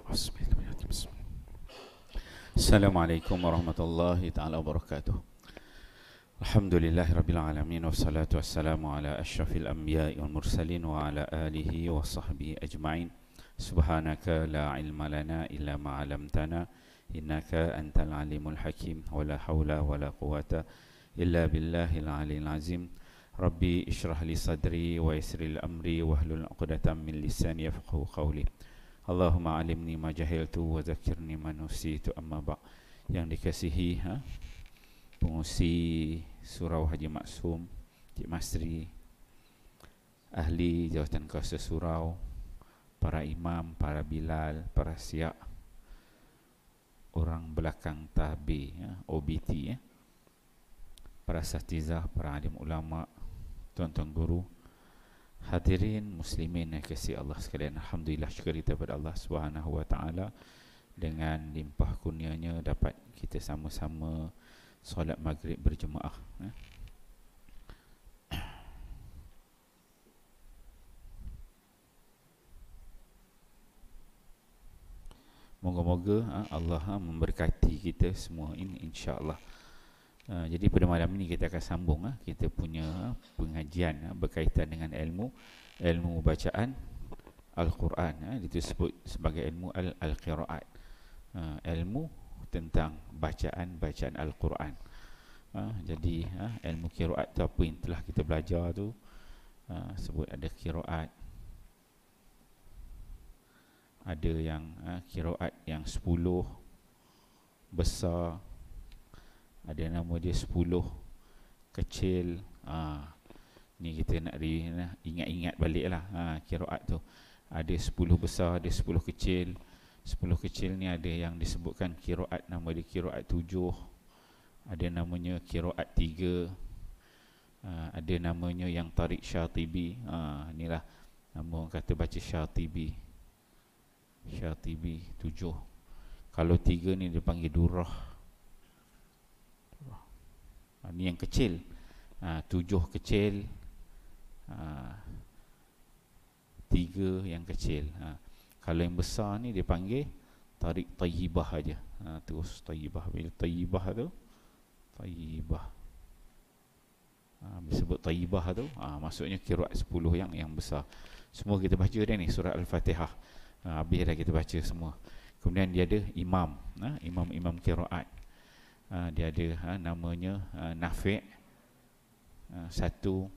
Bismillahirrahmanirrahim. Assalamualaikum warahmatullahi taala wabarakatuh. Alhamdulillahirabbil alamin wassalatu wassalamu ala asyrafil anbiya'i wal mursalin wa ala alihi wa sahbihi ajma'in. Subhanaka la ilma lana illa ma 'allamtana innaka antal alimul hakim wa la haula wa la quwata illa billahil aliyil azim. Rabbi ishrah li sadri wa yassir li amri wahlul 'uqdatam min lisani yafqahu qawli. Allahumma alimni ma jahiltu wa zakirni ma nusitu amma ba'. Yang dikasihi pengusi Surau Haji Maksum, Cik Masri, ahli jawatan kuasa surau, para imam, para bilal, para siak, orang belakang tabi, OBT, para asatizah, para alim ulama, tuan-tuan guru, hadirin muslimin yang kasih Allah sekalian. Alhamdulillah, syukur kita kepada Allah Subhanahu wa taala, dengan limpah kurnianya dapat kita sama-sama solat maghrib berjemaah. Moga-moga Allah memberkati kita semua ini, insya-Allah. Jadi pada malam ini kita akan sambung kita punya pengajian berkaitan dengan ilmu bacaan Al-Quran. Itu disebut sebagai ilmu Al-Qiraat, ilmu tentang bacaan Al-Quran. Jadi ilmu qiraat tu apa yang telah kita belajar tu, sebut ada qiraat, ada yang qiraat yang 10 besar, ada nama dia 10 kecil. Ni kita nak ingat-ingat balik lah. Qiraat tu ada 10 besar, ada 10 kecil. 10 kecil ni ada yang disebutkan qiraat, nama dia qiraat 7, ada namanya qiraat 3, ada namanya yang Tariq Syatibi. Inilah nama orang kata baca Syatibi 7. Kalau 3 ni dia panggil Durrah. Ni yang kecil. 7 kecil, 3 yang kecil. Kalau yang besar ni dia panggil Tariq Tayyibah aja. Terus Tayyibah. Bila Tayyibah tu, Tayyibah, disebut Tayyibah tu, maksudnya qiraat 10 yang besar. Semua kita baca dah ni surah Al-Fatihah. Habis dah kita baca semua. Kemudian dia ada imam, imam qiraat. Dia ada namanya Nafi'. Satu,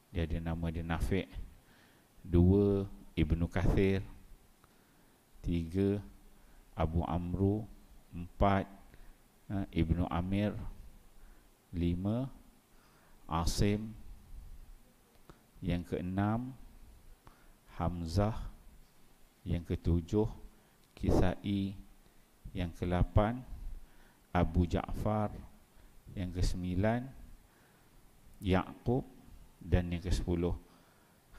dia ada nama dia Nafi'. 2, Ibnu Kathir. 3, Abu Amru. 4, Ibnu Amir. 5, Asim. Yang ke-6, Hamzah. Yang ke-7, Kisai. Yang ke-8, Abu Ja'far. Yang ke-9, Ya'qub. Dan yang ke-10,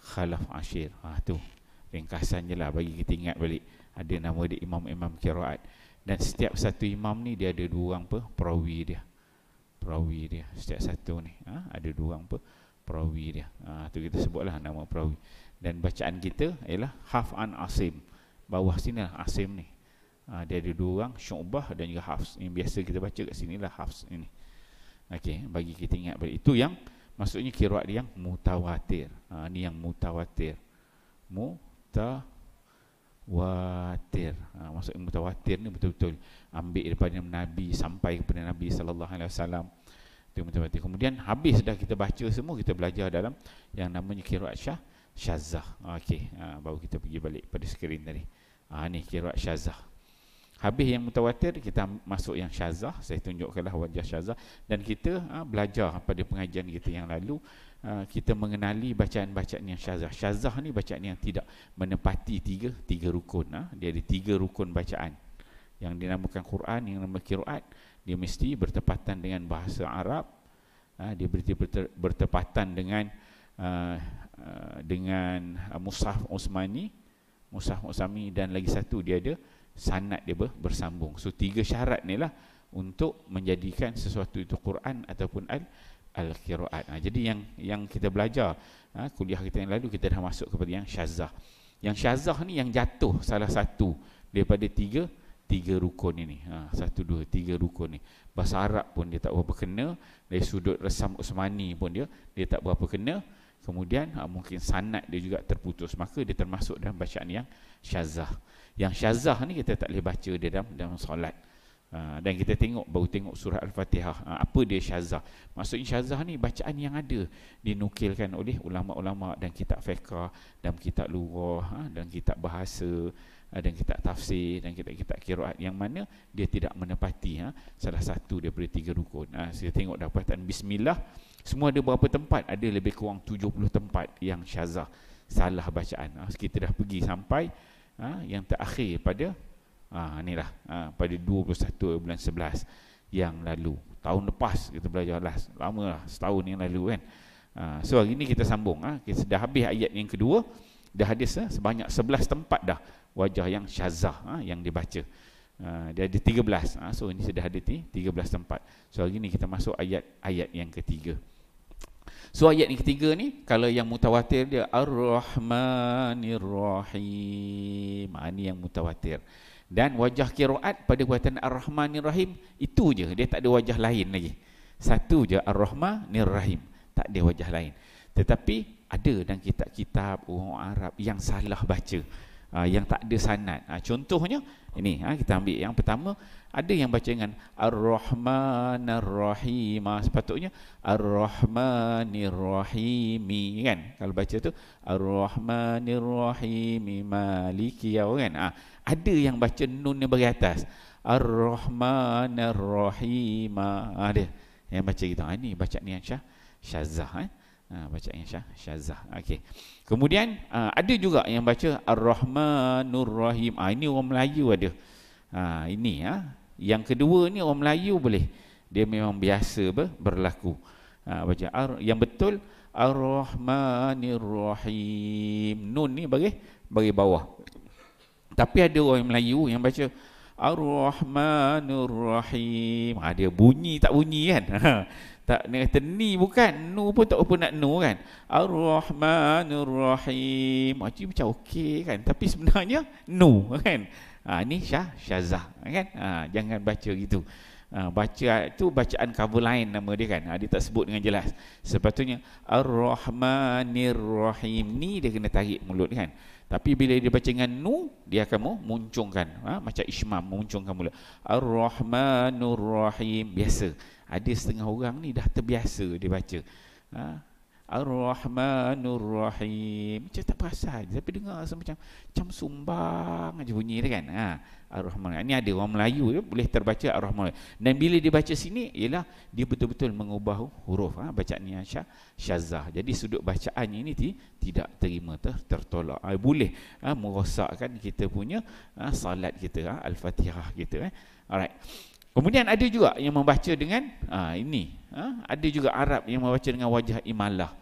Khalaf Ashir. Tu ringkasan je lah bagi kita ingat balik. Ada nama dia imam-imam qiraat. Dan setiap satu imam ni dia ada 2 orang perawi dia. Setiap satu ni ada 2 orang perawi dia. Tu kita sebutlah nama perawi. Dan bacaan kita ialah Hafs an Asim. Bawah sini lah Asim ni. Dia ada 2 orang, Syu'bah dan juga Hafs. Yang biasa kita baca kat sini lah Hafs ini. Okey, bagi kita ingat balik. Itu yang maksudnya qiraat yang mutawatir. Ni yang mutawatir. Maksudnya mutawatir ni betul-betul ambil daripada Nabi sampai kepada Nabi sallallahu alaihi wasallam. Itu mutawatir. Kemudian habis dah kita baca semua, kita belajar dalam yang namanya qiraat syazah. Okey, baru kita pergi balik pada skrin tadi. Ni qiraat syazah. Habis yang mutawatir, kita masuk yang syazah. Saya tunjukkanlah wajah syazah. Dan kita belajar pada pengajian kita yang lalu, kita mengenali bacaan-bacaan yang syazah. Syazah ni bacaan yang tidak menepati tiga rukun. Dia ada 3 rukun bacaan. Yang dinamakan Quran, yang nama qiraat, dia mesti bertepatan dengan bahasa Arab. Dia bertepatan dengan Mushaf Utsmani, dan lagi satu dia ada sanad dia bersambung. So 3 syarat ni lah untuk menjadikan sesuatu itu Quran ataupun al-qiraat. Jadi yang kita belajar kuliah kita yang lalu, kita dah masuk kepada yang syazah. Yang syazah ni yang jatuh salah satu daripada tiga rukun ini. Satu, dua, tiga rukun ni. Bahasa Arab pun dia tak berapa kena, dari sudut resam Utsmani pun dia tak berapa kena. Kemudian mungkin sanad dia juga terputus, maka dia termasuk dalam bacaan yang syazah. Yang syazah ni kita tak boleh baca dia dalam solat. Dan kita baru tengok surah Al-Fatihah. Apa dia syazah? Maksudnya syazah ni bacaan yang ada dinukilkan oleh ulama-ulama dan kitab fiqh, dan kitab lughah, dan kitab bahasa, dan kitab tafsir, dan kitab qiraat, yang mana dia tidak menepati salah satu daripada tiga rukun. Saya tengok dapatan bismillah, semua ada berapa tempat? Ada lebih kurang 70 tempat yang syazah, salah bacaan. Kita dah pergi sampai yang terakhir pada inilah pada 21 bulan 11 yang lalu, tahun lepas kita belajar lama lah, setahun yang lalu kan. So hari ni kita sambung. Kita dah habis ayat yang kedua, dah ada sebanyak 11 tempat dah wajah yang syazah yang dibaca. Dia ada 13. So ini sudah ada 13 tempat. So hari ni kita masuk ayat yang ketiga. So ayat yang ketiga ni, kalau yang mutawatir dia Ar-Rahmanir Rahim. Ini yang mutawatir. Dan wajah qiraat pada perkataan Ar-Rahmanir Rahim itu je, dia tak ada wajah lain lagi. Satu je, Ar-Rahmanir Rahim, tak ada wajah lain. Tetapi ada dalam kitab-kitab orang Arab yang salah baca, yang tak ada sanad. Contohnya ini, kita ambil yang pertama, ada yang baca dengan Ar-Rahmanir Rahim, sepatutnya Ar-Rahmanir Rahimi kan. Kalau baca tu Ar-Rahmanir Rahimi Maliki kan. Ada yang baca nun yang bagi atas, Ar-Rahmanir Rahim, ada yang baca gitu. Ini bacaan yang syazah. Bacaan yang syazah. Okey. Kemudian ada juga yang baca Ar-Rahmanur Rahim. Ini orang Melayu ada. Ini yang kedua ni orang Melayu boleh. Dia memang biasa berlaku. Baca yang betul Ar-Rahmanir Rahim. Nun ni bagi bawah. Tapi ada orang Melayu yang baca Ar-Rahmanur Rahim. Dia bunyi tak bunyi kan. Tak kata ni bukan, nu pun tak apa nak nu kan. Ar-Rahmanur Rahim. Macam okey kan, tapi sebenarnya nu kan. Ni syazah kan. Jangan baca gitu. Baca itu bacaan cover line nama dia kan. Dia tak sebut dengan jelas. Sepatutnya Ar-Rahmanir Rahim, ni dia kena tarik mulut kan. Tapi bila dia baca dengan nu, dia akan muncungkan, macam Ishmam, muncungkan mulut. Ar-Rahmanur Rahim. Biasa. Ada setengah orang ni dah terbiasa dia baca Ar-Rahmanur Rahim, macam tak perasan, tapi dengar macam sumbang aja bunyi dia kan. Ar-Rahman. Ini ada orang Melayu boleh terbaca Ar-Rahman. Dan bila dia baca sini, ialah dia betul-betul mengubah huruf, bacaan yang syazah. Jadi sudut bacaannya ini tidak terima, tertolak. Boleh merosakkan kita punya salat kita, Al-Fatihah kita. Alright. Kemudian ada juga yang membaca dengan ini. Ada juga Arab yang membaca dengan wajah imalah.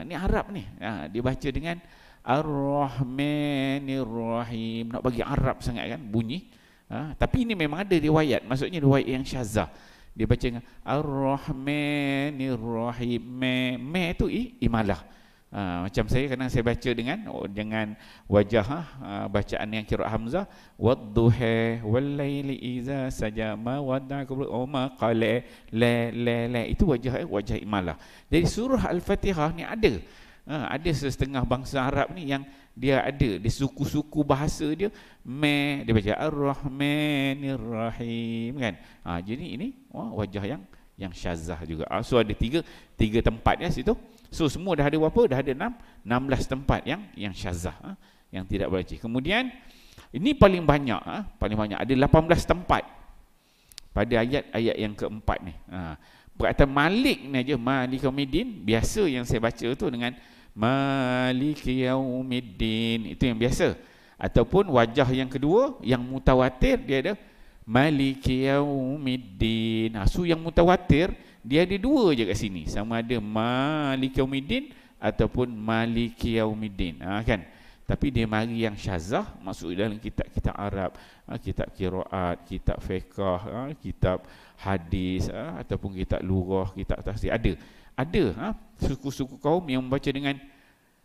Ni Arab ni. Dia baca dengan Ar-Rahmanir Rahim. Nak bagi Arab sangat kan bunyi. Tapi ini memang ada riwayat. Maksudnya riwayat yang syazah. Dia baca dengan Ar-Rahmanir Rahim. Me tu imalah. Macam saya kadang saya baca dengan wajah bacaan yang qiraat Hamzah, wadduha wal-laili iza saja ma wadda'aka ma qala la. Itu wajah imalah. Jadi surah Al-Fatihah ni ada setengah bangsa Arab ni yang dia ada di suku-suku bahasa dia, dia baca Ar-Rahmanir Rahim kan. Jadi ini wajah yang syazah juga. So ada tiga tempat situ. So semua dah ada berapa? Dah ada 16 tempat yang syazah, yang tidak boleh baca. Kemudian ini paling banyak ada 18 tempat pada ayat yang keempat ni. Perkataan Malik ni aja, Malik Yaumiddin, biasa yang saya baca tu dengan Malik Yaumiddin, itu yang biasa. Ataupun wajah yang kedua yang mutawatir, dia ada Malik Yaumiddin. So yang mutawatir dia ada dua je kat sini, sama ada Malik Yaumiddin ataupun Malik Yaumiddin, kan. Tapi dia mari yang syazah, masuk dalam kitab-kitab Arab, kitab qiraat, kitab fiqh, kitab hadis, ataupun kitab lughah, kitab tafsir. Ada suku-suku kaum yang membaca dengan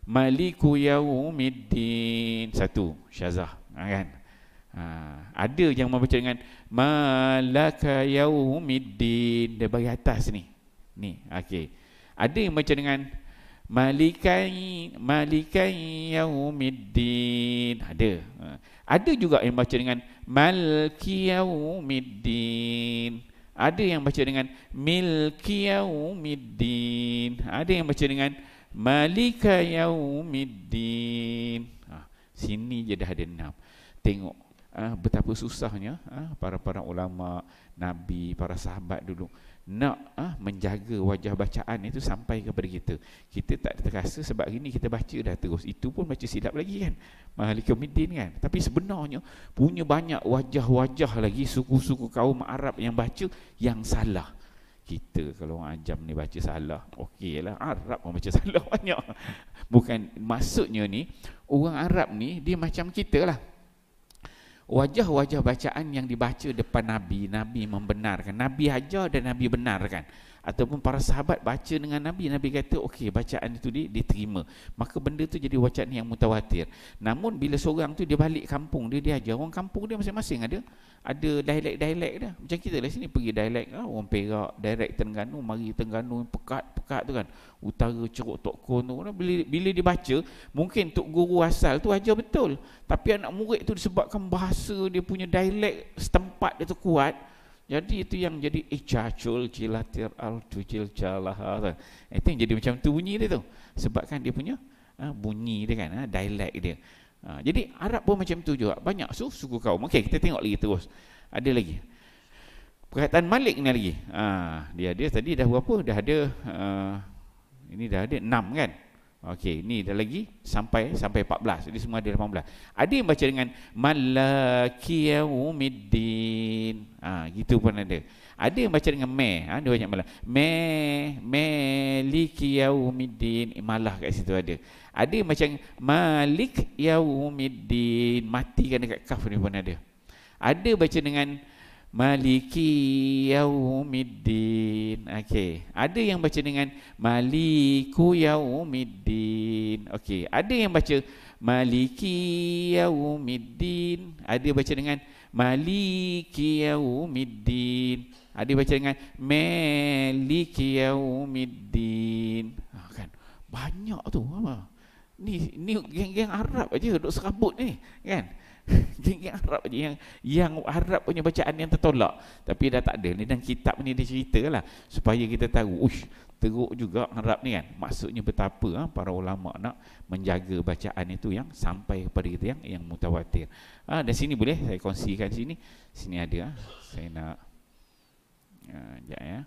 Maliku Yaumiddin, satu syazah, kan. Ada yang membaca dengan malaka yaumiddin, dia bagi atas ni. Okey. Ada yang baca dengan malikai yaumiddin. Ada juga yang baca dengan malki yaumiddin. Ada yang baca dengan milki yaumiddin. Ada yang baca dengan malika yaumiddin. Sini je dah ada 6. Tengok betapa susahnya para ulama, Nabi, para sahabat dulu nak menjaga wajah bacaan itu sampai kepada kita. Kita tak terasa sebab ini kita baca dah terus. Itu pun baca silap lagi kan, Malika Middin kan. Tapi sebenarnya punya banyak wajah-wajah lagi suku-suku kaum Arab yang baca yang salah. Kita kalau orang ajam ni baca salah, okey lah. Arab pun baca salah banyak. Bukan, maksudnya ni orang Arab ni dia macam kita lah. Wajah-wajah bacaan yang dibaca depan Nabi, Nabi membenarkan, Nabi ajar dan Nabi benarkan. Ataupun para sahabat baca dengan Nabi, Nabi kata okey, bacaan itu diterima. Maka benda tu jadi bacaan yang mutawatir. Namun bila seorang tu dia balik kampung dia ajar, orang kampung dia masing-masing ada dialek-dialek dah. Macam kita lah sini pergi dialek orang Perak, dialek Terengganu, mari Terengganu pekat-pekat tu kan. Utara Ceruk Tok Kon tu. Bila dibaca, mungkin tok guru asal tu ajar betul. Tapi anak murid tu disebabkan bahasa dia punya dialek setempat dia tu kuat. Jadi itu yang jadi ijacul cilatir al-tujil calah. Itu yang jadi macam tu bunyi dia tu. Sebabkan dia punya bunyi dia kan, dialek dia. Jadi Arab pun macam tu juga. Banyak suku kaum. Okey, kita tengok lagi terus. Ada lagi. Perkataan Malik ni lagi. Dia ada tadi dah berapa? Dah ada ini dah ada 6 kan? Okey, ni dah lagi sampai 14. Jadi semua ada 18. Ada yang baca dengan malaki yaumiddin. Gitu pun ada. Ada yang baca dengan me. Dia banyak malah. Maliki yaumiddin. Malah kat situ ada. Ada yang macam malik yaumiddin, matikan dekat kaf ni pun ada. Ada baca dengan maliki yaumiddin. Okey. Ada yang baca dengan maliku yaumiddin. Okey. Ada yang baca maliki yaumiddin. Ada baca dengan maliki yaumiddin. Ada baca dengan maliki yaumiddin. Kan banyak tu apa? Ni geng-geng Arab aja duk serabut ni kan. Geng-geng Arab aja yang Arab punya bacaan yang tertolak. Tapi dah tak ada ni, dan kitab ni dia ceritalah supaya kita tahu teruk juga Arab ni kan. Maksudnya betapa para ulama nak menjaga bacaan itu yang sampai kepada kita yang mutawatir. Dan sini boleh saya kongsikan sini. Sini ada saya nak sekejap ya.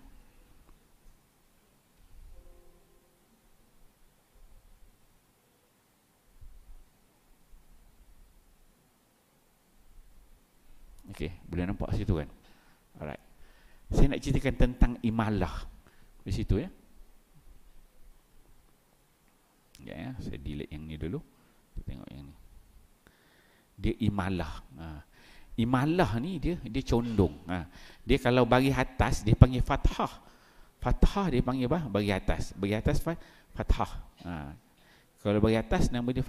Okey, boleh nampak situ kan? Alright. Saya nak ceritakan tentang imalah di situ ya. Ya, saya delete yang ni dulu. Kita tengok yang ni. Dia imalah. Imalah ni dia condong. Dia kalau bagi atas dia panggil fathah. Fathah dia panggil apa? Bagi atas. Bagi atas fathah. Kalau bagi atas nama dia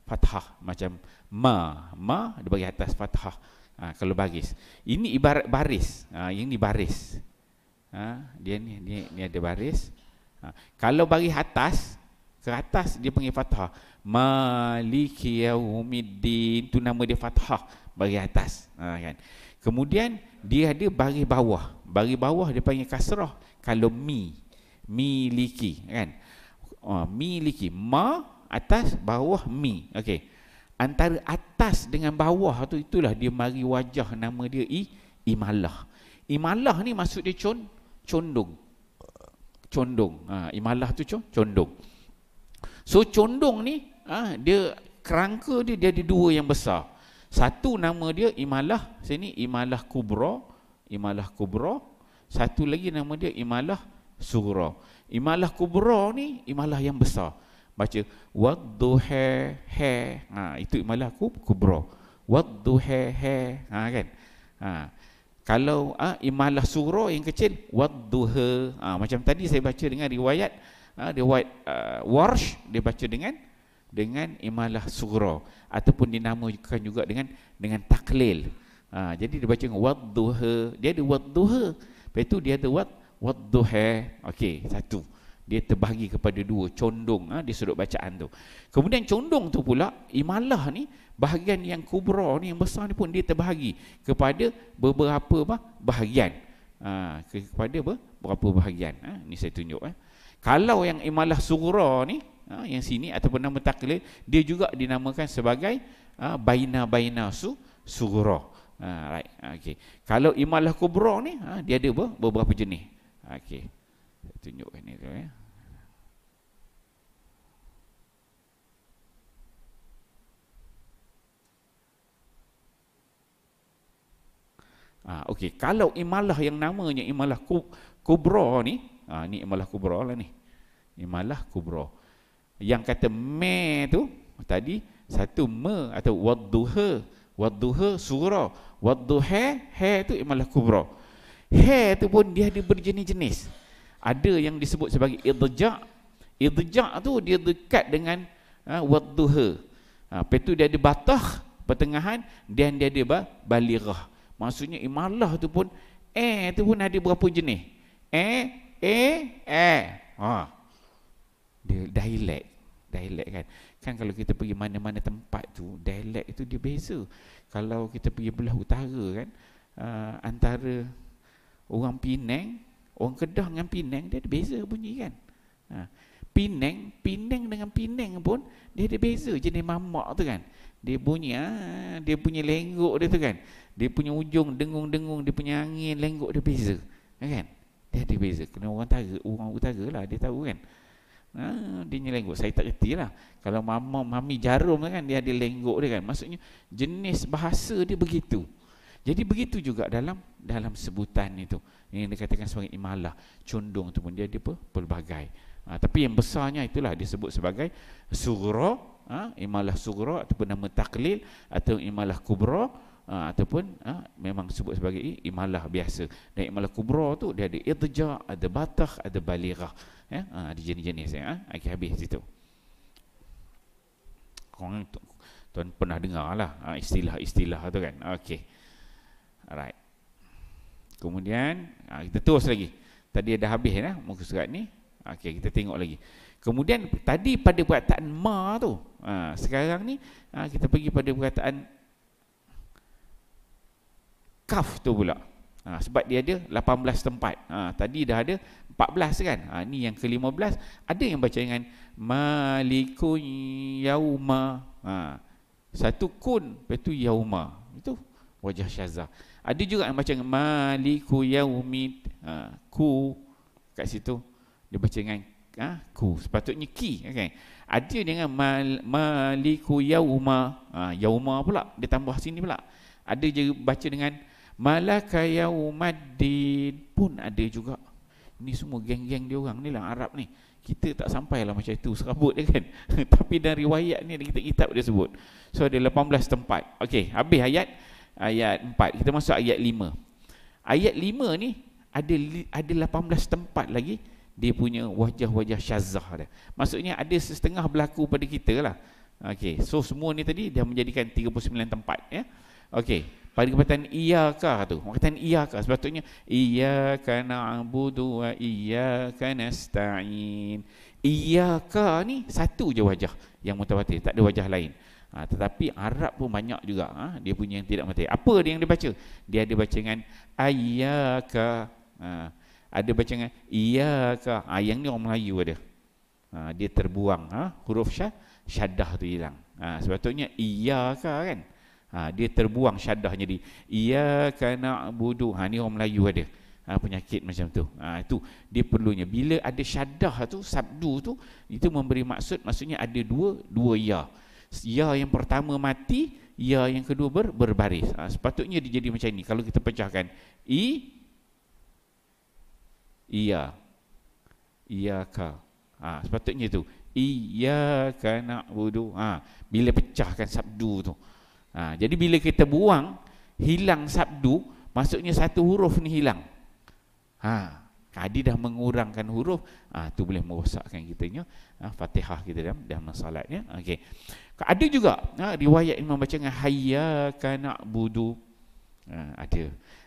fathah. Macam ma dia bagi atas fathah. Kalau baris. Ini ibarat baris. Yang ni baris. Dia ni ada baris. Kalau bagi atas, ke atas dia panggil fathah. Maliki yaumiddin, tu nama dia fathah, bagi atas. Kan. Kemudian dia ada baris bawah. Baris bawah dia panggil kasrah. Kalau miliki kan. Miliki, ma atas, bawah mi. Okey. Antara atas dengan bawah tu, itulah dia mari wajah, nama dia imalah. Imalah ni maksud dia condong. Imalah tu condong. So condong ni dia kerangka dia ada dua yang besar. Satu nama dia imalah, sini imalah kubra. Satu lagi nama dia imalah sughra. Imalah kubra ni imalah yang besar. Baca wadduha itu imalah kubra. Wadduha kan. Kalau imalah sughra yang kecil macam tadi saya baca dengan riwayat Warsh, dia baca dengan dengan imalah sughra ataupun dinamakan juga dengan taklil. Jadi dia baca dengan wadduha, dia ada wadduha, lepas tu dia ada wadduha. Okey, satu. Dia terbahagi kepada dua, condong di sudut bacaan tu. Kemudian condong tu pula, imalah ni, bahagian yang kubra ni, yang besar ni pun dia terbahagi kepada beberapa bahagian. Kepada beberapa bahagian. Ni saya tunjuk. Kalau yang imalah sughra ni, yang sini ataupun nama taklil, dia juga dinamakan sebagai baina sughra. Right. Okay. Kalau imalah kubra ni, dia ada beberapa jenis. Okey. Saya tunjukkan ni tu ya. Okey, kalau imalah yang namanya imalah kubra ni, ni imalah kubra lah ni. Imalah kubra. Yang kata me tu tadi satu me atau wadduha sughra, wadduha tu imalah kubra. Tu pun dia ada berjenis-jenis. Ada yang disebut sebagai idja'. Idja' tu dia dekat dengan wadduha. Lepas tu dia ada batah pertengahan dan dia ada balighah. Maksudnya imalah tu pun tu pun ada berapa jenis. Dia dialek kan kalau kita pergi mana-mana tempat tu, dialek itu dia beza. Kalau kita pergi belah utara kan, antara orang Penang, orang Kedah dengan Penang, dia ada beza bunyi kan. Penang dengan Penang pun dia ada beza jenis mamak tu kan. Dia bunyi dia punya lenggok dia tu kan, dia punya ujung dengung-dengung, dia punya angin lenggok dia beza kan. Dia ada beza. Kena orang utara lah dia tahu kan. Dia punya lenggok saya tak reti lah. Kalau mami jarum kan, dia ada lenggok dia kan. Maksudnya jenis bahasa dia begitu. Jadi begitu juga dalam sebutan itu yang dikatakan sebagai imalah, condong tu pun dia ada pelbagai. Tapi yang besarnya itulah disebut sebagai sughra, imalah sughra ataupun nama taklil atau imalah kubra, ataupun memang disebut sebagai imalah biasa. Dan imalah kubra tu dia ada idja', ada batah, ada balighah. Ada jenis-jenis okay, habis situ. Korang tuan pernah dengar lah istilah-istilah tu kan. Okey. Alright. Kemudian kita terus lagi. Tadi dah habis muka surat ni. Okey, kita tengok lagi. Kemudian tadi pada perkataan ma tu, sekarang ni kita pergi pada perkataan kaf tu pula. Sebab dia ada 18 tempat. Tadi dah ada 14 kan. Ni yang ke-15 ada yang baca dengan malikun yauma. Satu kun, lepas tu yauma. Itu wajah syazah. Ada juga yang baca dengan maliku yaumid. Ku kat situ dia baca dengan ku. Sepatutnya ki kan. Ada dengan maliku yauma. Yauma pula dia tambah sini pula. Ada je baca dengan malaka yaumaddin pun ada juga. Ni semua geng-geng dia orang ni lah Arab ni. Kita tak sampailah macam itu serabut dia kan. Tapi dari riwayat ni kita kitab dia sebut. So ada 18 tempat. Okey, habis ayat 4. Kita masuk ayat 5. Ayat 5 ni ada 18 tempat lagi dia punya wajah-wajah syazah dia. Maksudnya ada setengah berlaku pada kita lah. Okey, so semua ni tadi dia menjadikan 39 tempat ya. Okey, pada perkataan iyyaka tu, perkataan iyyaka sepatutnya iyyaka na'budu wa iyyaka nasta'in. Iyyaka ni satu je wajah yang mutawatir, tak ada wajah lain. Tetapi Arab pun banyak juga dia punya yang tidak mutawatir. Apa dia yang dia baca? Dia ada baca dengan ayyaka, ada baca dengan iyyaka. Yang ni orang Melayu ada. Dia terbuang huruf syaddah tu hilang. Sepatutnya iyyaka kan. Dia terbuang syaddahnya di iyyaka na'budu. Ni orang Melayu ada penyakit macam tu. Itu dia perlunya bila ada syaddah tu, sabdu tu, itu memberi maksud, maksudnya ada dua ya. Ya yang pertama mati, ya yang kedua berbaris. Sepatutnya dia jadi macam ni. Kalau kita pecahkan iyyaka. Sepatutnya tu iyyaka na'budu. Bila pecahkan sabdu tu. Jadi bila kita buang, hilang sabdu, maksudnya satu huruf ni hilang. Dia dah mengurangkan huruf, tu boleh merosakkan kitanya Fatihah kita dalam salatnya. Okey. Ada juga riwayat yang membaca dengan hayyaka na'budu.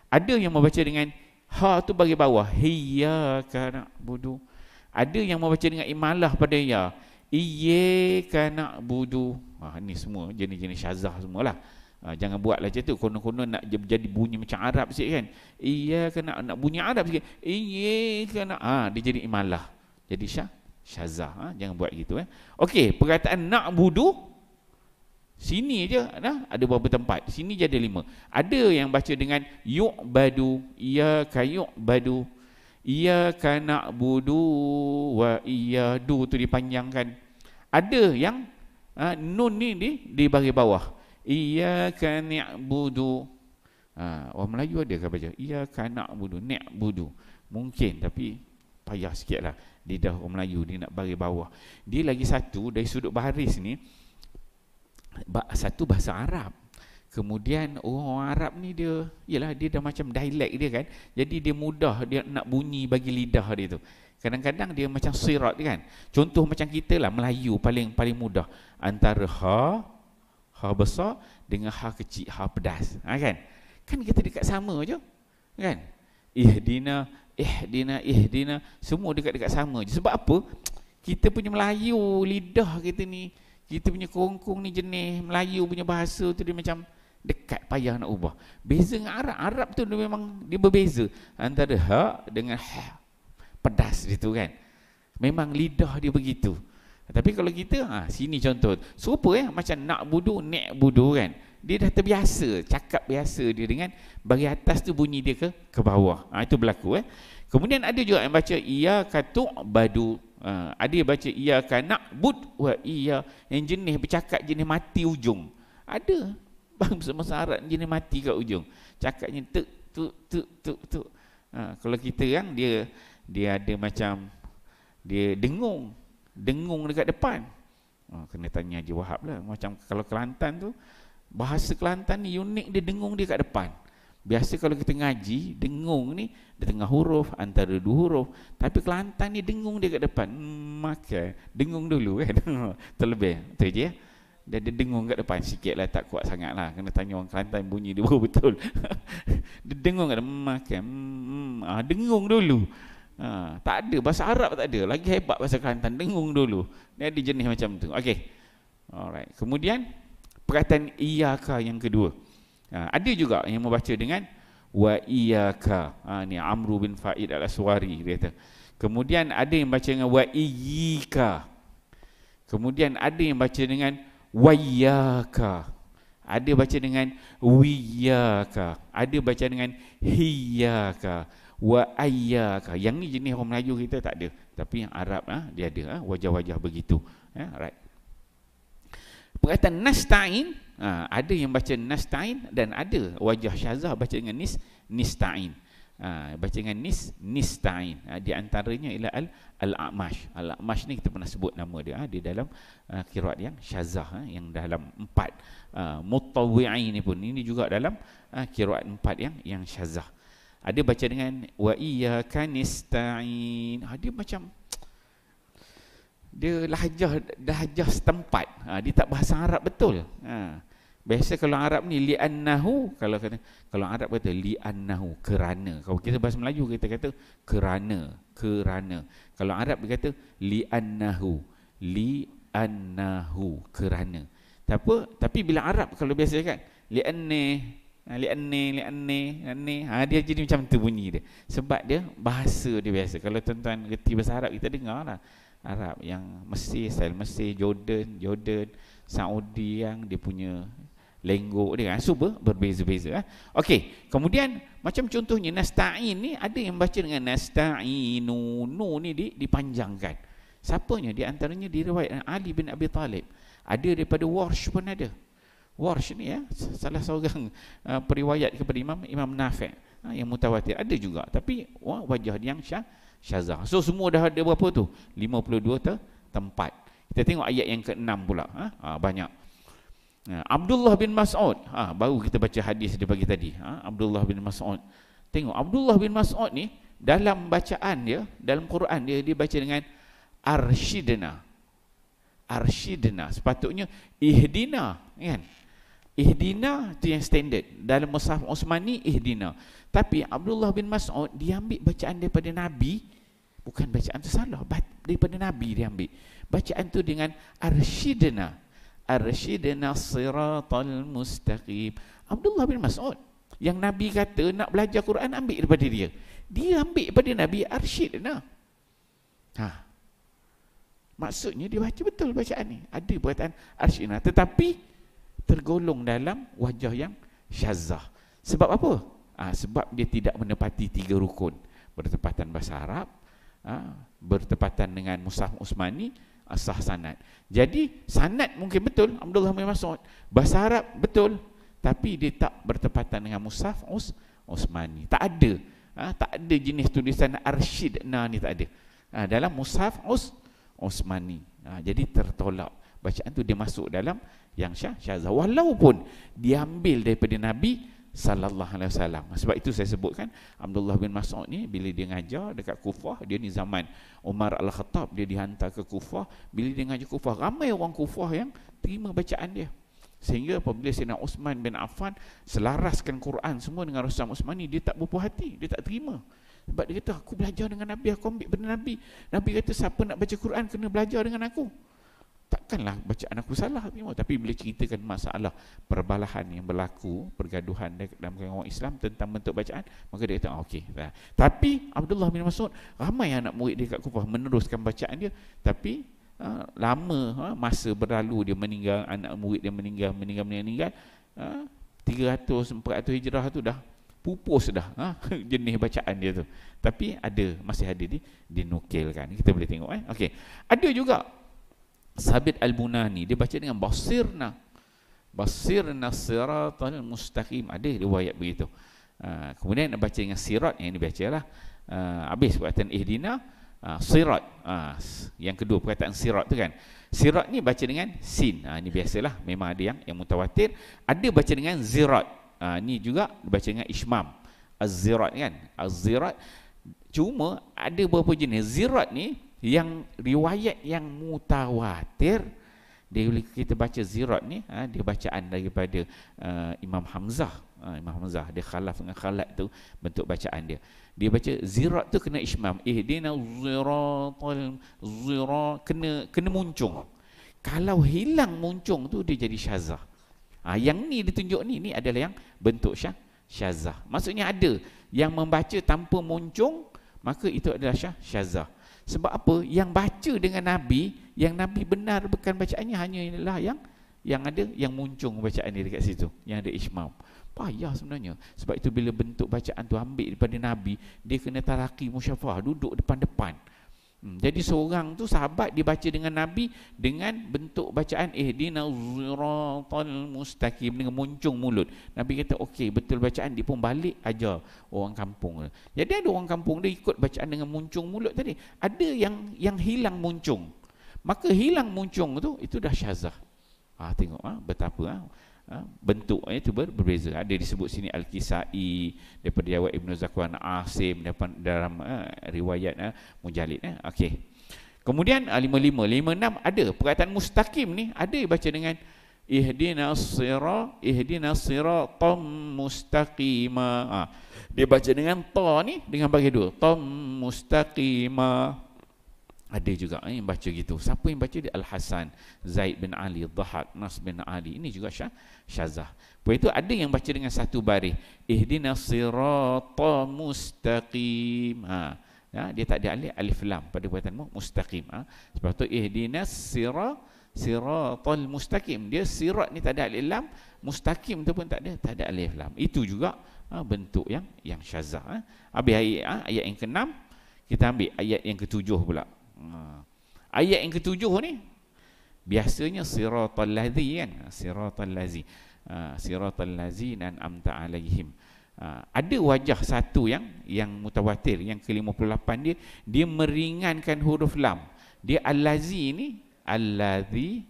Ada yang membaca dengan ha tu bagi bawah, hayyaka na'budu. Ada yang membaca dengan imalah pada ya, iyyaka na'budu. Ni semua jenis-jenis syazah semualah. Jangan buatlah macam tu, konon-konon nak jadi bunyi macam Arab sikit kan. Iyyaka nak bunyi Arab sikit, iyyaka dia jadi imalah, jadi syazah. Jangan buat gitu. Okey, perkataan na'budu sini je ada beberapa tempat. Sini je ada 5. Ada yang baca dengan yu'badu, iyyaka yu'badu, iyyaka na'budu wa iyyadu, tu dipanjangkan. Ada yang nun ni di bagi bawah, iyyaka na'budu. Orang Melayu ada ke baca iyyaka na'budu, na'budu? Mungkin, tapi payah sikitlah lidah orang Melayu dia nak bagi bawah. Dia lagi satu dari sudut baris ni, satu bahasa Arab. Kemudian orang Arab ni dia dah macam dialek dia kan. Jadi dia mudah dia nak bunyi bagi lidah dia tu. Kadang-kadang dia macam sirat kan. Contoh macam kita lah, Melayu paling mudah antara ha besar dengan ha kecil, ha pedas. Kan kita dekat sama je kan. Ihdina semua dekat-dekat sama je. Sebab apa? Kita punya Melayu, lidah kita ni, kita punya kongkong ni jenis Melayu punya bahasa tu dia macam dekat, payah nak ubah. Beza dengan Arab tu dia memang dia berbeza antara ha dengan ha, pedas dia tu kan. Memang lidah dia begitu. Tapi kalau kita sini contoh serupa macam nak budu, nek budu kan. Dia dah terbiasa cakap biasa dia dengan bagi atas tu bunyi dia ke bawah. Itu berlaku. Kemudian ada juga yang baca iyyaka tu'badu. Ada yang baca iyyaka na'bud wa iyya, yang jenis bercakap jenis mati ujung. Ada bangsa Arab jenis mati kat ujung. Cakapnya tuk. Kalau kita yang dia ada macam dia dengung dekat depan. Kena tanya Haji Wahab lah. Macam kalau Kelantan tu, bahasa Kelantan ni unik, dia dengung dia kat depan. Biasa kalau kita ngaji, dengung ni di tengah huruf, antara 2 huruf. Tapi Kelantan ni dengung dia kat depan. Maka dengung dulu kan. Terlebih. Betul je. Dia dengung kat depan sikit lah, tak kuat sangat lah. Kena tanya orang Kelantan bunyi dia baru betul. Dia dengung kat depan. Makan. Dengung dulu. Tak ada, bahasa Arab tak ada. Lagi hebat bahasa Kelantan, dengung dulu. Dia ada jenis macam tu. Okey. Alright. Kemudian perkataan iyyaka yang kedua. Ada juga yang membaca dengan wa iyyaka. Ni Amru bin Faid al-Aswari dia kata. Kemudian ada yang baca dengan wa iyyika. Kemudian ada yang baca dengan wayyaka. Ada baca dengan wiyaka. Ada baca dengan hiyaka. Wa ayyaka. Yang ni jenis orang Melayu kita tak ada. Tapi yang Arab dia ada wajah-wajah begitu. Right. Perkataan nasta'in, ada yang baca nasta'in dan ada wajah syazah baca dengan nista'in. Baca dengan nista'in. Di antaranya ialah al-A'mash. Al-A'mash ni kita pernah sebut nama dia di dalam qiraat yang syazah, yang dalam 4. Mutawwi'in ni pun ini juga dalam qiraat 4 yang syazah. Ada baca dengan wa iyyaka nista'in. Dia macam dia lahjah setempat. Dia tak bahasa Arab betul. Biasa kalau Arab ni li'annahu, kalau Arab kata li'annahu, kerana. Kalau kita bahasa Melayu kita kata kerana. Kalau Arab dia kata li'annahu, kerana. Tapi bila Arab kalau biasa kan li'anni, dia jadi macam tu bunyi dia. Sebab dia bahasa dia biasa. Kalau tuan-tuan reti bahasa Arab, kita dengar lah Arab yang Mesir, style Mesir, Jordan, Saudi, yang dia punya lenggok dia kan, berbeza-beza. Okey, kemudian macam contohnya nasta'in ni, ada yang baca dengan nasta'inu, nu ni dipanjangkan. Siapanya? Di antaranya diriwayatkan Ali bin Abi Talib. Ada daripada Warsh pun ada. Warsh ni salah seorang periwayat kepada Imam Nafi' yang mutawatir. Ada juga, tapi wajah dia yang syazah. So semua dah ada berapa tu? 52 tempat. Kita tengok ayat yang ke-6 pula. Banyak. Abdullah bin Mas'ud. Baru kita baca hadis dia pagi tadi. Abdullah bin Mas'ud. Tengok Abdullah bin Mas'ud ni dalam bacaan dia, dalam Quran dia baca dengan arsyidna. Arsyidna, sepatutnya ihdina, kan? Ihdina tu yang standard. Dalam Mushaf Utsmani ihdina. Tapi Abdullah bin Mas'ud dia ambil bacaan daripada Nabi, bukan bacaan tu salah, daripada Nabi dia ambil. Bacaan tu dengan arsyidna. Arsyidna siratal mustaqim. Abdullah bin Mas'ud yang Nabi kata nak belajar Quran ambil daripada dia. Dia ambil daripada Nabi arsyidna. Maksudnya dia baca betul bacaan ni. Ada perkataan arsyidna, tetapi tergolong dalam wajah yang syazah. Sebab apa? Sebab dia tidak menepati 3 rukun. Bertepatan bahasa Arab, bertepatan dengan Mushaf Utsmani, sah sanad. Jadi sanad mungkin betul Abdullah bin Mas'ud, bahasa Arab betul, tapi dia tak bertepatan dengan Mushaf Utsmani. Tak ada. Tak ada jenis tulisan arsyidna ni, tak ada. Dalam Mushaf Utsmani. Jadi tertolak. Bacaan tu dia masuk dalam yang syazah, walaupun diambil daripada Nabi sallallahu alaihi wasallam. Sebab itu saya sebutkan Abdullah bin Mas'ud ni bila dia ngajar dekat Kufah, dia ni zaman Umar Al-Khattab, dia dihantar ke Kufah. Bila dia ngajar Kufah, ramai orang Kufah yang terima bacaan dia. Sehingga apabila Sayyidina Uthman bin Affan selaraskan Quran semua dengan Rasul Utsmani, dia tak berpuas hati, dia tak terima. Sebab dia kata, aku belajar dengan Nabi, aku ambil pada Nabi. Nabi kata siapa nak baca Quran kena belajar dengan aku. Takkanlah bacaan aku salah, tapi bila ceritakan masalah perbalahan yang berlaku, pergaduhan dalam kalangan orang Islam tentang bentuk bacaan, maka dia kata okey. Tapi Abdullah bin Mas'ud, ramai anak murid dia kat Kufah meneruskan bacaan dia, tapi lama masa berlalu, dia meninggal, anak murid dia meninggal 300-400 hijrah tu dah pupus dah jenis bacaan dia tu. Tapi masih ada dinukilkan. Kita boleh tengok okey. Ada juga Sabit Al-Bunani, dia baca dengan basirna siratal mustaqim, ada riwayat begitu. Kemudian nak baca dengan sirat, yang ini bacalah habis perkataan ihdina, sirat. Yang kedua perkataan sirat tu kan, sirat ni baca dengan sin. Ini biasalah, memang ada yang mutawatir. Ada baca dengan zirat, ni juga baca dengan ismam, az-zirat kan, az-zirat. Cuma ada beberapa jenis zirat ni, yang riwayat yang mutawatir, dia kita baca zirat ni, dia bacaan daripada Imam Hamzah. Imam Hamzah dia khalaf dengan khalat tu bentuk bacaan dia. Dia baca zirat tu kena ismam, ihdina ziratal kena muncung. Kalau hilang muncung tu dia jadi syazah. Yang ni ditunjuk ni adalah yang bentuk syazah. Maksudnya ada yang membaca tanpa muncung, maka itu adalah syazah. Sebab apa? Yang baca dengan Nabi, yang Nabi benar bukan bacaannya, hanya inilah yang ada yang muncung bacaan dia dekat situ, yang ada ismam. Payah sebenarnya. Sebab itu bila bentuk bacaan tu ambil daripada Nabi, dia kena taraki musyafah, duduk depan-depan. Jadi seorang tu sahabat dibaca dengan Nabi dengan bentuk bacaan ihdinas siratal mustaqim, dengan muncung mulut. Nabi kata okey, betul bacaan, dia pun balik ajar orang kampung. Jadi ada orang kampung dia ikut bacaan dengan muncung mulut tadi. Ada yang hilang muncung. Maka hilang muncung tu itu dah syazah. Tengok betapa bentuknya itu berbeza. Ada disebut sini Al-Kisai daripada Jawad Ibn Zakwan, Asim dalam riwayat Mujalid. Okey. Kemudian 55 ada perkataan mustaqim ni, ada baca dengan ihdinas siratal mustaqima. Dia baca dengan ta ni dengan bagi dua, tam mustaqima. Ada juga yang baca gitu. Siapa yang baca dia? Al-Hasan, Zaid bin Ali, Dhahak, Nas bin Ali. Ini juga syazah. Lepas itu ada yang baca dengan satu baris, ihdinas siratal mustaqim. Dia tak ada alif lam pada perkataan mustaqim. Sebab tu ihdinas siratal mustaqim. Dia sirat ni tak ada alif lam, mustaqim tu pun tak ada alif lam. Itu juga bentuk yang syazah. Habis ayat yang ke-6, kita ambil ayat yang ke-7 pula. Ayat yang ke-7 ni biasanya siratal ladzi kan, siratal ladzi an'amta alaihim. Ada wajah satu yang mutawatir, yang ke-58 dia meringankan huruf lam. Dia al-ladzi ni, al-ladzi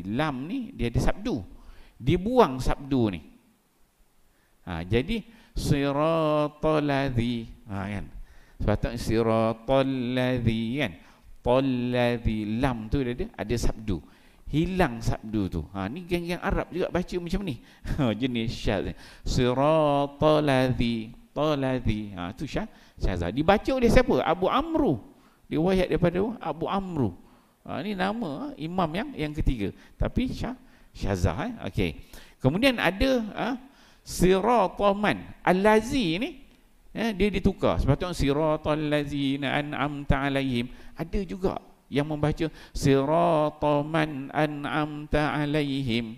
lam ni dia ada sabdu. Dia buang sabdu ni. Jadi siratal ladzi, kan, sepatutnya siratal ladzi, kan, tal ladzi, lam tu ada sabdu, hilang sabdu tu. Ni geng-geng Arab juga baca macam ni. Jenis syaz. Siratal ladzi, taladzi. Tu syazah. Dibaca oleh siapa? Abu Amru. Riwayat daripada Abu Amru. Ni nama imam yang ketiga. Tapi syazah. Okey. Kemudian ada siratal man. Al-lazi ni dia ditukar. Sepatutnya siratal ladzina an'amta alaihim. Ada juga yang membaca siratal man an'amta alaihim.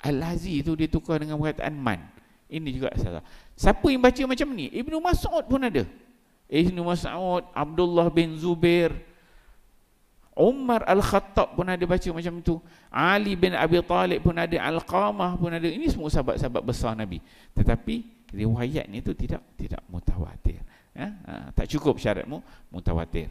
Al-lazi tu ditukar dengan perkataan man. Ini juga salah. Siapa yang baca macam ni? Ibnu Mas'ud pun ada. Ibnu Mas'ud, Abdullah bin Zubair, Umar Al-Khattab pun ada baca macam tu. Ali bin Abi Talib pun ada, Al-Qamah pun ada. Ini semua sahabat-sahabat besar Nabi. Tetapi riwayat ni tu tidak mutawatir. Tak cukup syarat mutawatir.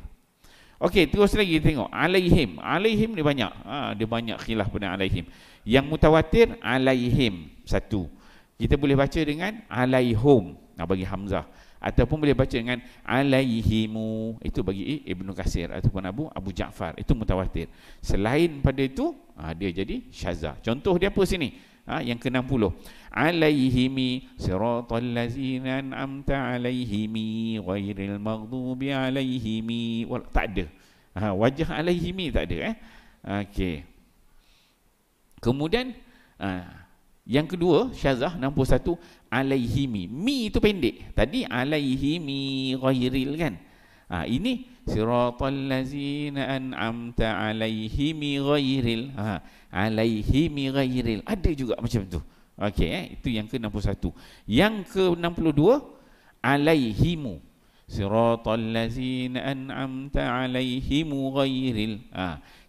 Okey, terus lagi tengok alaihim. Alaihim ni banyak. Dia banyak khilaf pada alaihim. Yang mutawatir alaihim satu. Kita boleh baca dengan alaihum, bagi hamzah, ataupun boleh baca dengan alaihimu, itu bagi Ibnu Katsir ataupun Abu Ja'far, itu mutawatir. Selain pada itu dia jadi syazah. Contoh dia apa sini? Yang ke-60, alaihimi siratal ladzina an'amta alaihimi ghairil maghdubi alaihimi. Tak ada. Wajah alaihimi tak ada. Okey. Kemudian yang kedua syazah 61, alaihimi. Mi itu pendek. Tadi alaihimi ghairil, kan. Ini siratal ladzina an'amta alaihimi ghairil. Alaihimi ghairil. Ada juga macam tu. Okey, itu yang ke-61. Yang ke-62, alaihimu siratal ladzina an'amta alaihimu ghairil.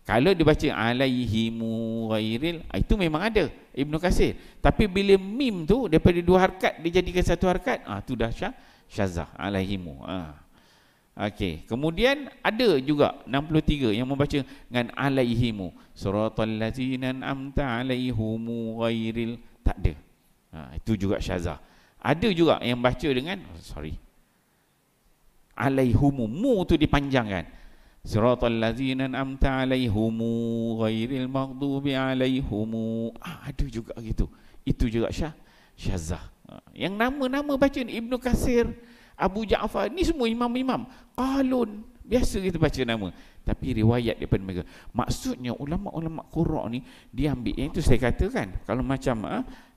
Kalau dibaca alaihimu ghairil, itu memang ada Ibnu Katsir. Tapi bila mim tu daripada dua harakat dijadikan satu harakat, tu dah syazah, alaihimu. Okey, kemudian ada juga 63 yang membaca dengan alaihimu siratal ladzina an'amta alaihimu ghairil. Tak ada. Itu juga syazah. Ada juga yang baca dengan alaihumu, mu tu dipanjangkan. Siratal ladzina an'amta alaihumu ghairil maghdubi alaihumu. Ada juga gitu. Itu juga syazah. Yang nama-nama baca Ibnu Katsir, Abu Ja'far, ni semua imam-imam. Qalun, biasa kita baca nama. Tapi riwayat daripada mereka. Maksudnya ulama-ulama qurra ni dia ambil, yang itu saya katakan, kalau macam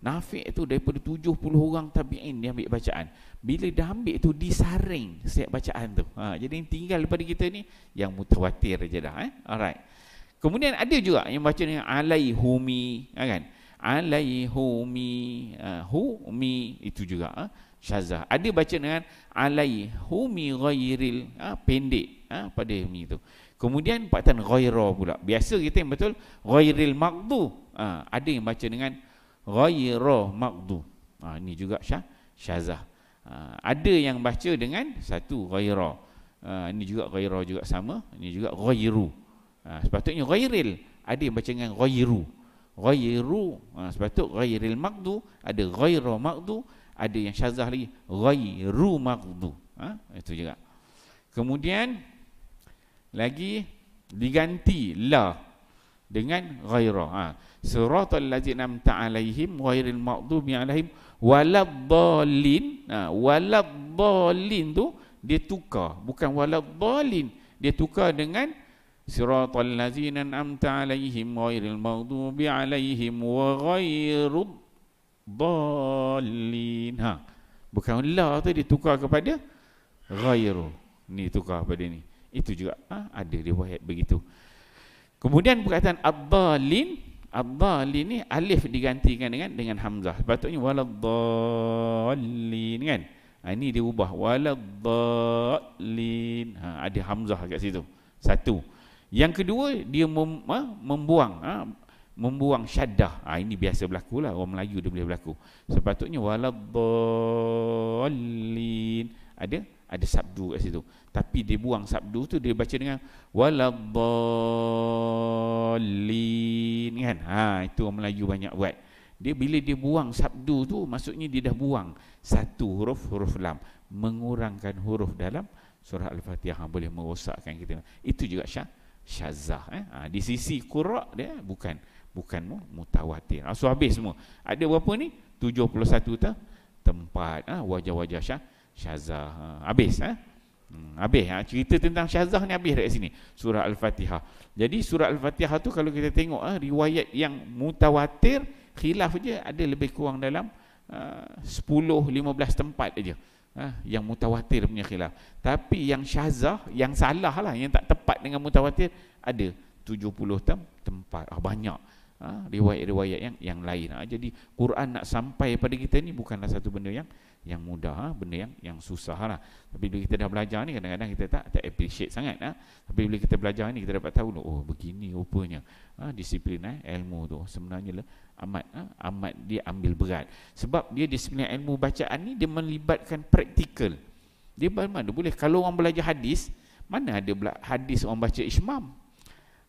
Nafi' tu daripada 70 orang tabi'in dia ambil bacaan. Bila dah ambil tu disaring setiap bacaan tu. Jadi yang tinggal daripada kita ni yang mutawatir je dah. Alright. Kemudian ada juga yang baca dengan alaihumi, kan? Alaihumi, humi, itu juga syazah. Ada baca dengan alaihumi ghairil, pendek pada humi tu. Kemudian perkataan ghaira pula. Biasa kita yang betul ghairil maghdu. Ada yang baca dengan ghaira maghdu. Ini juga syazah. Ada yang baca dengan satu ghaira. Ini juga ghaira juga sama. Ini juga ghairu. Sepatutnya ghairil. Ada yang baca dengan ghairu. Ghairu. Sepatut ghairil maghdu. Ada ghaira maghdu. Ada yang syazah lagi ghairu maghdu. Itu juga. Kemudian lagi diganti la dengan ghaira. Siratal ladzina an'amta alaihim ghairil maghdubi alaihim waladdallin. Waladdallin tu dia tukar, bukan waladdallin, dia tukar dengan siratal ladzina an'amta alaihim ghairil maghdubi alaihim wa ghairud dallin. Bukan la tu ditukar kepada ghairu. Ni tukar pada ni. Itu juga ada riwayat begitu. Kemudian perkataan ad-dallin, ad-dallin ni alif digantikan dengan hamzah. Sepatutnya waladdallin, kan. Ini dia ubah waladdallin. Ada hamzah kat situ. Satu. Yang kedua dia membuang syaddah. Ini biasa berlaku lah, orang Melayu dia boleh berlaku. Sepatutnya waladdallin. Ada sabdu kat situ. Tapi dia buang sabdu tu, dia baca dengan waladdallin, kan. Itu orang Melayu banyak buat. Dia bila dia buang sabdu tu, maksudnya dia dah buang satu huruf, huruf lam, mengurangkan huruf dalam surah Al-Fatihah, boleh merosakkan kita. Itu juga syazah. Di sisi qura' dia bukan mutawatir. So habis semua. Ada berapa ni? 71 tempat wajah-wajah syazah. Habis habis cerita tentang syazah ni habis dekat sini, surah Al-Fatihah. Jadi surah Al-Fatihah tu kalau kita tengok riwayat yang mutawatir, khilaf je ada lebih kurang dalam 10-15 tempat aja yang mutawatir punya khilaf. Tapi yang syazah, yang salah lah, yang tak tepat dengan mutawatir, ada 70 tempat. Banyak riwayat-riwayat yang lain. Jadi Quran nak sampai pada kita ni bukanlah satu benda yang mudah, benda yang susah lah. Tapi bila kita dah belajar ni, kadang-kadang kita tak appreciate sangat. Tapi bila kita belajar ni, kita dapat tahu, oh begini rupanya disiplin ilmu tu sebenarnya amat dia ambil berat. Sebab dia disiplin ilmu bacaan ni, dia melibatkan praktikal. Dia mana boleh, kalau orang belajar hadis, mana ada hadis orang baca ismam,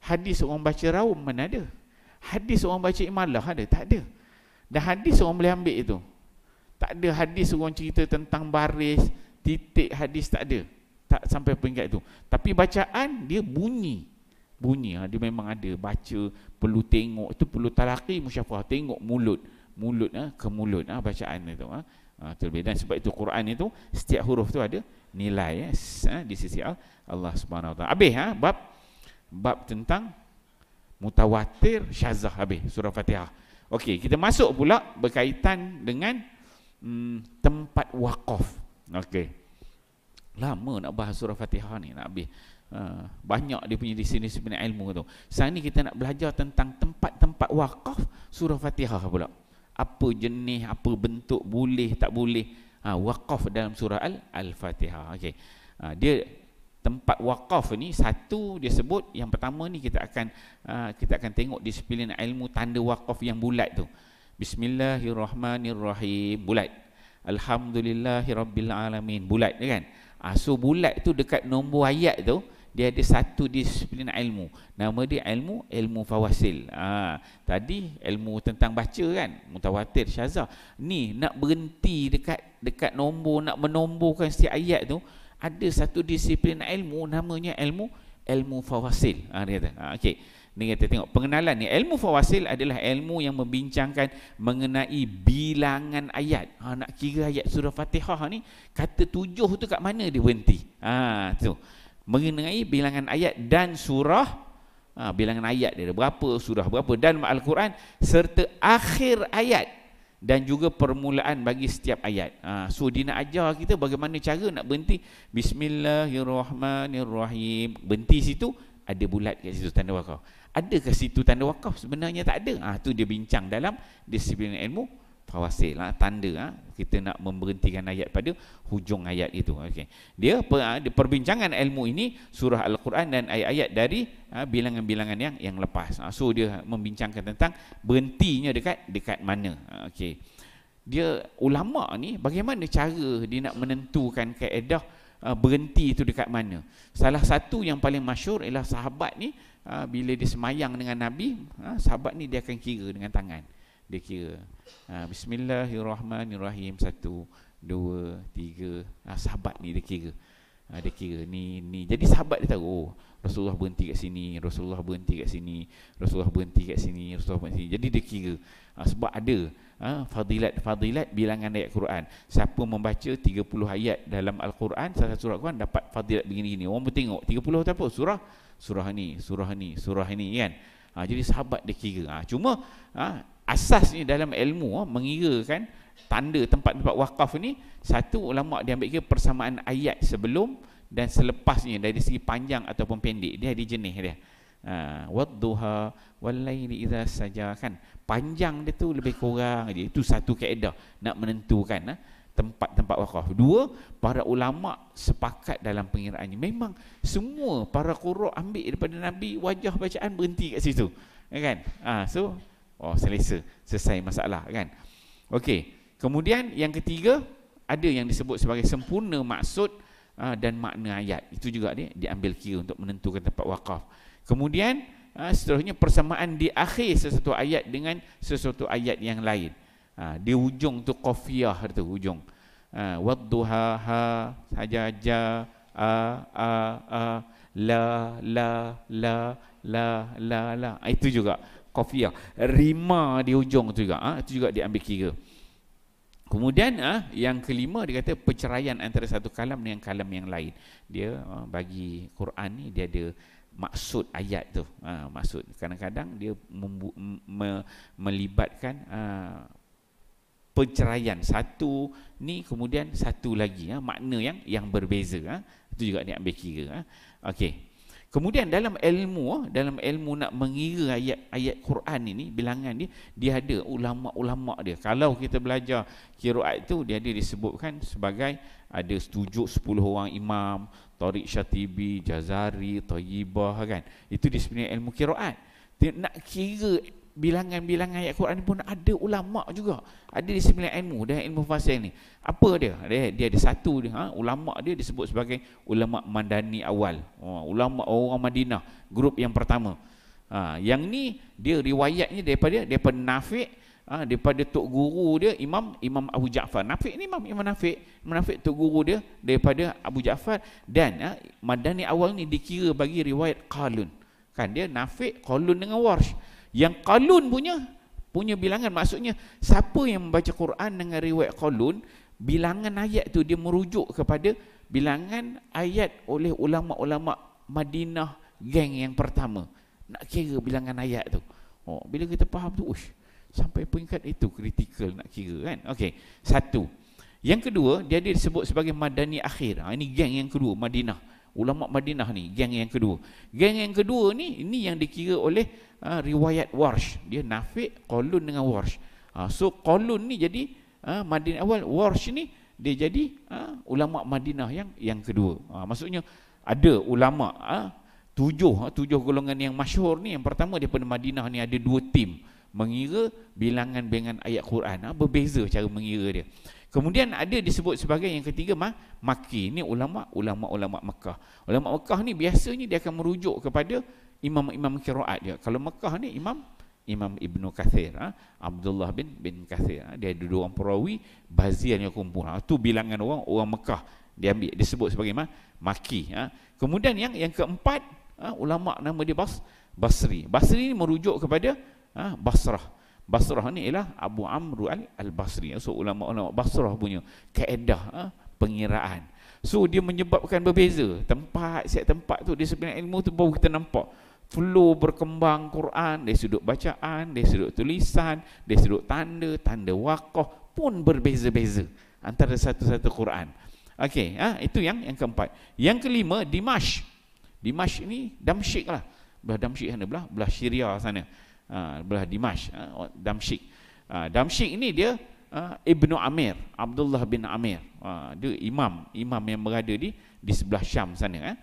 hadis orang baca raum, mana ada hadis orang baca imalah, ada? Tak ada. Dan hadis orang boleh ambil itu, tak ada hadis orang cerita tentang baris, titik, hadis tak ada, tak sampai peringkat itu. Tapi bacaan dia bunyi dia memang ada. Baca perlu tengok, itu perlu talaqi musyafah, tengok mulut ke mulut bacaan itu terlebih. Dan sebab itu Quran itu setiap huruf tu ada nilai di sisi Allah Subhanahu Wa Taala. Habis bab tentang mutawatir, syazah, habis surah Fatihah. Okey, kita masuk pula berkaitan dengan tempat wakaf. Okey, lama nak bahas surah Fatihah ni, nak habis. Banyak dia punya disiplin ilmu tu. Sekarang ni kita nak belajar tentang tempat-tempat wakaf surah Fatihah pula. Apa jenis, apa bentuk, boleh tak boleh wakaf dalam surah Al-Fatihah. Okey, dia tempat wakaf ni satu dia sebut. Yang pertama ni kita akan tengok disiplin ilmu tanda wakaf yang bulat tu. Bismillahirrahmanirrahim, bulat. Alhamdulillahirabbilalamin, bulat kan. So bulat tu dekat nombor ayat tu, dia ada satu disiplin ilmu. Nama dia ilmu fawasil. Tadi ilmu tentang baca kan, mutawatir, syazah. Ni nak berhenti dekat nombor, nak menomborkan setiap ayat tu, ada satu disiplin ilmu namanya ilmu fawasil. Dia kata. Okey. Ni kita tengok pengenalan ni. Ilmu fawasil adalah ilmu yang membincangkan mengenai bilangan ayat. Nak kira ayat surah Fatihah ni, kata 7 tu kat mana dia berhenti. Tu. Mengenai bilangan ayat dan surah, bilangan ayat dia berapa, surah berapa, dan Al-Quran serta akhir ayat dan juga permulaan bagi setiap ayat. So dia nak ajar kita bagaimana cara nak berhenti. Bismillahirrahmanirrahim, berhenti situ, ada bulat kat situ tanda wakaf. Ada ke situ tanda wakaf? Sebenarnya tak ada. Tu dia bincang dalam disiplin ilmu fawasil. Tanda kita nak memberhentikan ayat pada hujung ayat itu. Okey. Dia perbincangan ilmu ini surah Al-Quran dan ayat-ayat dari bilangan-bilangan yang lepas. So dia membincangkan tentang berhentinya dekat mana. Okey. Dia ulama ni bagaimana cara dia nak menentukan kaedah berhenti itu dekat mana. Salah satu yang paling masyhur ialah sahabat ni bila dia semayang dengan Nabi, sahabat ni dia akan kira dengan tangan. Dia kira Bismillahirrahmanirrahim, 1, 2, 3. Sahabat ni dia kira. Dia kira ni. Jadi sahabat dia tahu, Rasulullah berhenti kat sini, Rasulullah berhenti kat sini, Rasulullah berhenti kat sini, Rasulullah berhenti. Jadi dia kira. Sebab ada fadilat bilangan ayat Quran. Siapa membaca 30 ayat dalam Al-Quran, salah satu surah Al-Quran, dapat fadilat begini-gini. Orang pun tengok 30 tu apa? Surah ni kan. Jadi sahabat dia kira. Cuma asasnya dalam ilmu mengirakan tanda tempat-tempat wakaf ni, satu, ulama dia ambil kira persamaan ayat sebelum dan selepasnya dari segi panjang ataupun pendek. Dia ada jenis dia. Wadduha walaili idza saja, kan panjang dia tu lebih kurang aja. Itu satu kaedah nak menentukan tempat-tempat wakaf. Dua, para ulama sepakat dalam pengiraannya. Memang semua para qurra ambil daripada Nabi, wajah bacaan berhenti kat situ, kan? So selesai masalah, kan? Okey. Kemudian yang ketiga, ada yang disebut sebagai sempurna maksud dan makna ayat. Itu juga dia diambil kira untuk menentukan tempat wakaf. Kemudian seterusnya persamaan di akhir sesuatu ayat dengan sesuatu ayat yang lain. Di ujung tu qafiyah tu ujung. Wadduha ha saja la la itu juga qafiyah. Rima di ujung tu juga. Itu juga diambil kira. Kemudian yang kelima dia kata perceraian antara satu kalam dengan kalam yang lain. Dia bagi Quran ni dia ada maksud ayat tu. Maksud kadang-kadang dia melibatkan perceraian satu ni kemudian satu lagi makna yang berbeza. Itu juga dia ambil kira. Okey. Kemudian dalam ilmu nak mengira ayat Quran ini, bilangan dia ada ulama-ulama dia. Kalau kita belajar qiraat itu, dia ada disebutkan sebagai ada 7-10 orang imam, Tariq Syatibi, Jazari, Thayyibah kan. Itu disebutnya ilmu qiraat. Nak kira bilangan-bilangan ayat Quran pun ada ulama juga. Ada disiplin ilmu dan ilmu fasih ni. Apa dia? Dia ada satu dia, ulama dia disebut sebagai ulama Madani awal. Ulama orang Madinah, grup yang pertama. Yang ni dia riwayatnya daripada Nafi', daripada tok guru dia Imam Abu Ja'far. Nafi' ni Imam Nafi' tok guru dia daripada Abu Ja'far, dan Madani awal ni dikira bagi riwayat Qalun. Kan dia Nafi', Qalun dengan Warsh. Yang Qalun punya bilangan, maksudnya siapa yang membaca Quran dengan riwayat Qalun, bilangan ayat tu dia merujuk kepada bilangan ayat oleh ulama-ulama Madinah geng yang pertama. Nak kira bilangan ayat tu. Bila kita faham tu, sampai peringkat itu kritikal nak kira kan. Okey, satu. Yang kedua, dia disebut sebagai Madani akhir. Ini geng yang kedua, Madinah. Ulama Madinah ni, geng yang kedua. Geng yang kedua ni, ini yang dikira oleh riwayat Warsh. Dia Nafi', Qalun dengan Warsh. So Qalun ni jadi Madinah awal, Warsh ni dia jadi ulama Madinah yang kedua. Maksudnya ada ulama tujuh golongan yang masyhur ni. Yang pertama daripada Madinah ni ada 2 tim mengira bilangan ayat Quran. Berbeza cara mengira dia. Kemudian ada disebut sebagai yang ketiga Makki. Ini ulama Mekah. Ulama Mekah ni biasanya dia akan merujuk kepada imam qiraat dia. Kalau Mekah ni Imam Ibnu Kathir, Abdullah bin Kathir. Dia ada 2 orang perawi, Bazir yang kumpul. Itu bilangan orang Mekah. Dia ambil disebut sebagai Makki. Kemudian yang keempat, ulama nama dia Basri. Basri ni merujuk kepada Basrah. Basrah ni ialah Abu Amr al-Basri. So ulama-ulama Basrah punya kaedah pengiraan. So dia menyebabkan berbeza. Setiap tempat tu disiplin ilmu tu baru kita nampak flow berkembang Quran dari sudut bacaan, dari sudut tulisan, dari sudut tanda waqaf pun berbeza-beza antara satu-satu Quran. Okey, itu yang keempat. Yang kelima, Dimashq. Dimashq ni Damsyik lah. Belah Damsyik sana, belah Syria sana. Belah Dimashq, Damsyik. Damsyik ni dia Ibnu Amir, Abdullah bin Amir. Dia imam yang berada di sebelah Syam sana.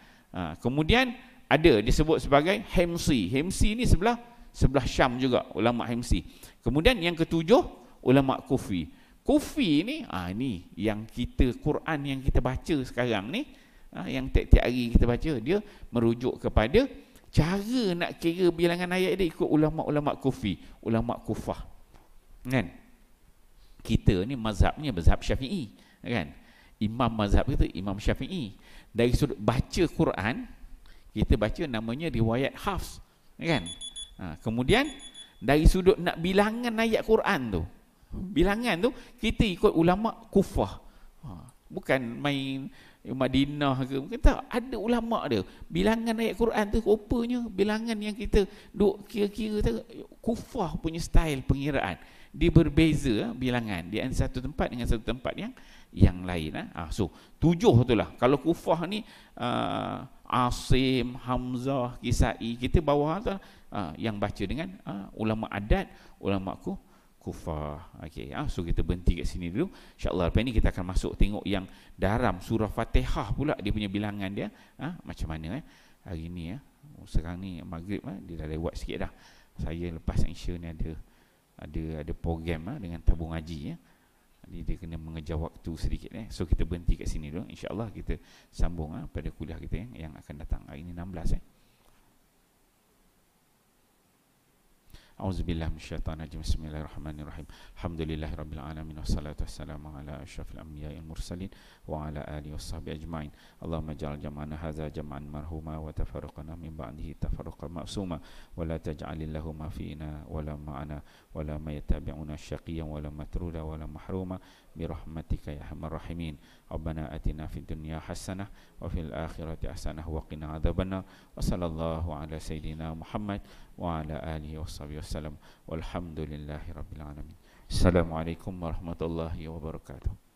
Kemudian ada disebut sebagai Himsi. Himsi ni sebelah Syam juga, ulama Himsi. Kemudian yang ketujuh, ulama Kufi. Kufi ni ni yang kita Quran yang kita baca sekarang ni, yang tiap-tiap hari kita baca, dia merujuk kepada cara nak kira bilangan ayat dia ikut ulama-ulama Kufi, ulama Kufah. Kan? Kita ni mazhabnya mazhab Syafi'i, kan? Imam mazhab kita Imam Syafi'i. Dari sudut baca Quran, kita baca namanya riwayat Hafs, kan? Kemudian dari sudut nak bilangan ayat Quran tu, bilangan tu kita ikut ulama Kufah. Bukan main Madinah ke, mungkin tak, ada ulama dia. Bilangan ayat Quran tu rupanya bilangan yang kita duk kira-kira tu Kufah punya style pengiraan. Dia berbeza bilangan di satu tempat dengan satu tempat yang lain. So 7 tu lah. Kalau Kufah ni Asim, Hamzah, Kisai, kita bawah tu yang baca dengan ulama adat, ulama Kufah. Okey, so kita berhenti kat sini dulu. InsyaAllah lepas ni kita akan masuk tengok yang dalam surah Fatihah pula dia punya bilangan dia macam mana hari ni sekarang ni maghrib dia dah lewat sikit dah. Saya lepas Isya ni ada program dengan tabung haji dia kena mengejar waktu sedikit So kita berhenti kat sini dulu. InsyaAllah kita sambung pada kuliah kita yang akan datang. Hari ni 16 . A'udzubillahi minasyaitonir rajim. Bismillahirrahmanirrahim. Alhamdulillahirabbil alamin wassalatu wassalamu ala asyrafil anbiya'il mursalin wa ala alihi washabihi ajmain. Allahumma ij'al jam'ana hadza jam'an marhuma wa tafarraqana min ba'dihi tafarruqan ma'suma wa la taj'alillahuma fina wa la ma'ana wa la ma yattabi'una syaqiyyan wa la matruda wa la mahruma bi rahmatika ya arhamar rahimin. Rabbana atina fid dunya hasanah wa fil akhirati hasanah wa qina adzabannar. Wa sallallahu ala sayidina Muhammad wa ala alihi washabihi wasallam. Walhamdulillahi rabbil alamin. Assalamualaikum warahmatullahi wabarakatuh.